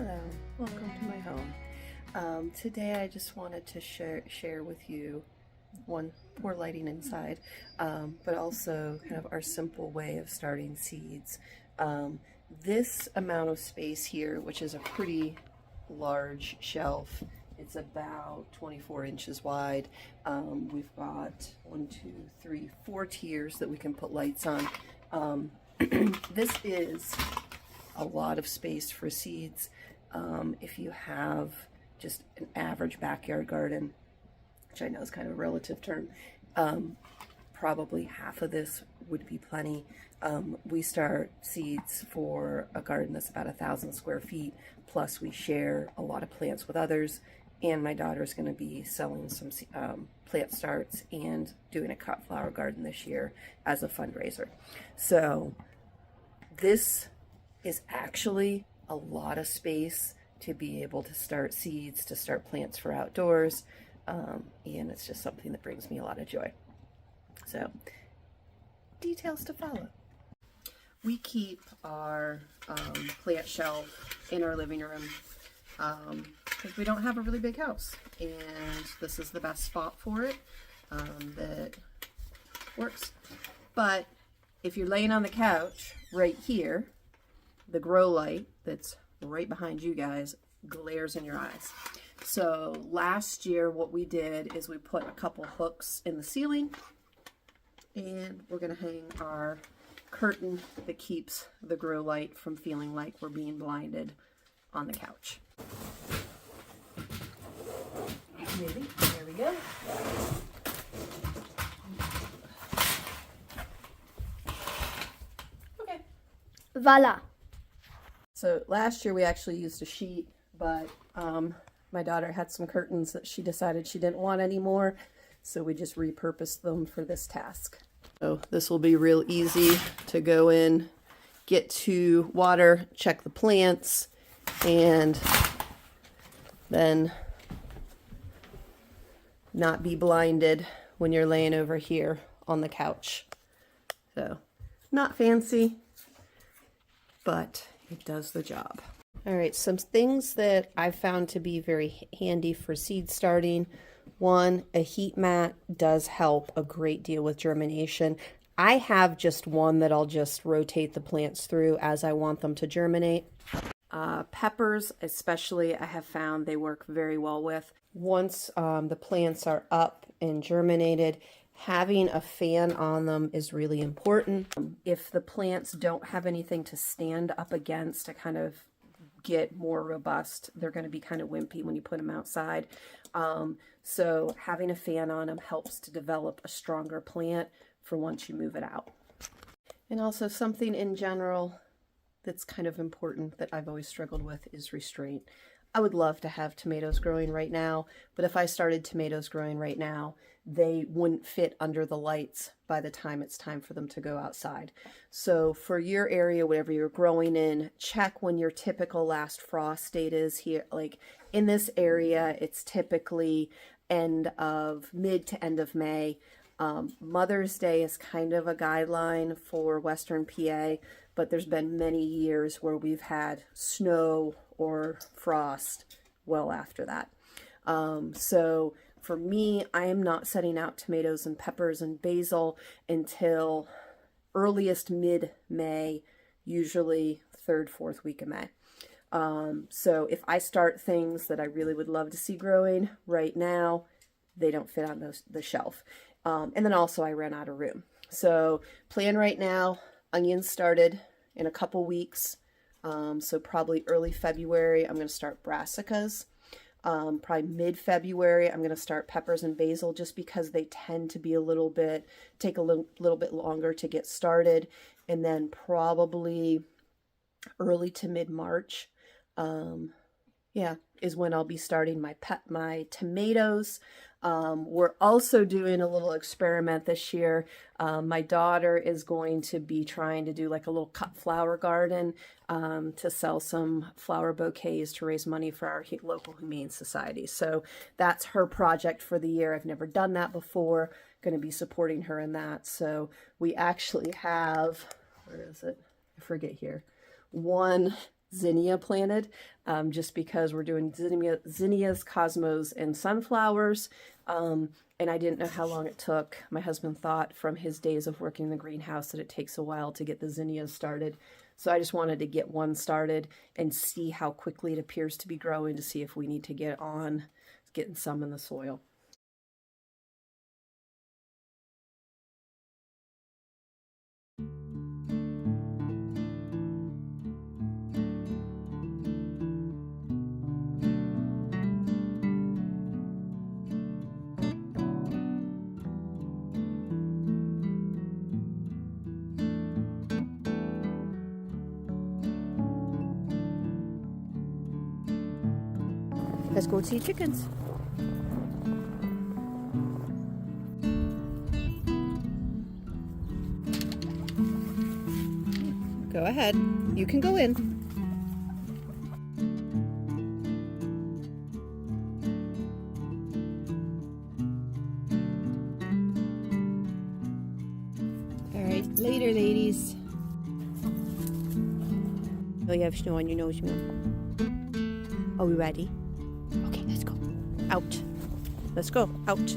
Hello, welcome to my home. Today I just wanted to share with you one, poor lighting inside, but also kind of our simple way of starting seeds. This amount of space here, which is a pretty large shelf, it's about 24 inches wide. We've got 1, 2, 3, 4 tiers that we can put lights on. This is a lot of space for seeds. If you have just an average backyard garden, which I know is kind of a relative term, probably half of this would be plenty. We start seeds for a garden that's about 1,000 square feet, plus we share a lot of plants with others, and my daughter's going to be selling some plant starts and doing a cut flower garden this year as a fundraiser. So this is actually a lot of space to be able to start seeds, to start plants for outdoors, and it's just something that brings me a lot of joy. So, details to follow. We keep our plant shelf in our living room because we don't have a really big house, and this is the best spot for it that works. But if you're laying on the couch right here, the grow light that's right behind you guys glares in your eyes. So last year what we did is we put a couple hooks in the ceiling, and we're going to hang our curtain that keeps the grow light from feeling like we're being blinded on the couch. Maybe. There we go. Okay. Voila. So last year we actually used a sheet, but my daughter had some curtains that she decided she didn't want anymore, so we just repurposed them for this task. So this will be real easy to go in, get to water, check the plants, and then not be blinded when you're laying over here on the couch. So not fancy, but it does the job. All right, some things that I've found to be very handy for seed starting. One, a heat mat does help a great deal with germination. I have just one that I'll just rotate the plants through as I want them to germinate. Peppers, especially, I have found they work very well with. Once the plants are up and germinated, having a fan on them is really important. If the plants don't have anything to stand up against to kind of get more robust, they're going to be kind of wimpy when you put them outside. So having a fan on them helps to develop a stronger plant for once you move it out. And also something in general that's kind of important that I've always struggled with is restraint. I would love to have tomatoes growing right now, but if I started tomatoes growing right now, they wouldn't fit under the lights by the time it's time for them to go outside. So for your area, whatever you're growing in, check when your typical last frost date is here. Like in this area, it's typically mid to end of May. Mother's Day is kind of a guideline for Western PA, but there's been many years where we've had snow or frost well after that. So for me, I am not setting out tomatoes and peppers and basil until earliest mid-May, usually 3rd, 4th week of May. So if I start things that I really would love to see growing right now, they don't fit on the shelf. And then also I ran out of room. So plan right now, onions started in a couple weeks. So probably early February, I'm going to start brassicas. Probably mid-February, I'm going to start peppers and basil just because they tend to be take a little bit longer to get started. And then probably early to mid-March, is when I'll be starting my tomatoes. We're also doing a little experiment this year. My daughter is going to be trying to do like a little cut flower garden to sell some flower bouquets to raise money for our local Humane Society. So that's her project for the year. I've never done that before. Going to be supporting her in that. So we actually have, where is it? I forget here. One zinnia planted, just because we're doing zinnias, cosmos, and sunflowers. And I didn't know how long it took. My husband thought from his days of working in the greenhouse that it takes a while to get the zinnias started. So I just wanted to get one started and see how quickly it appears to be growing, to see if we need to get on getting some in the soil. Let's go see chickens. Go ahead. You can go in. All right, later, ladies. Oh, you have snow on your nose, Mom. Are we ready? Okay, let's go. Out. Let's go. Out.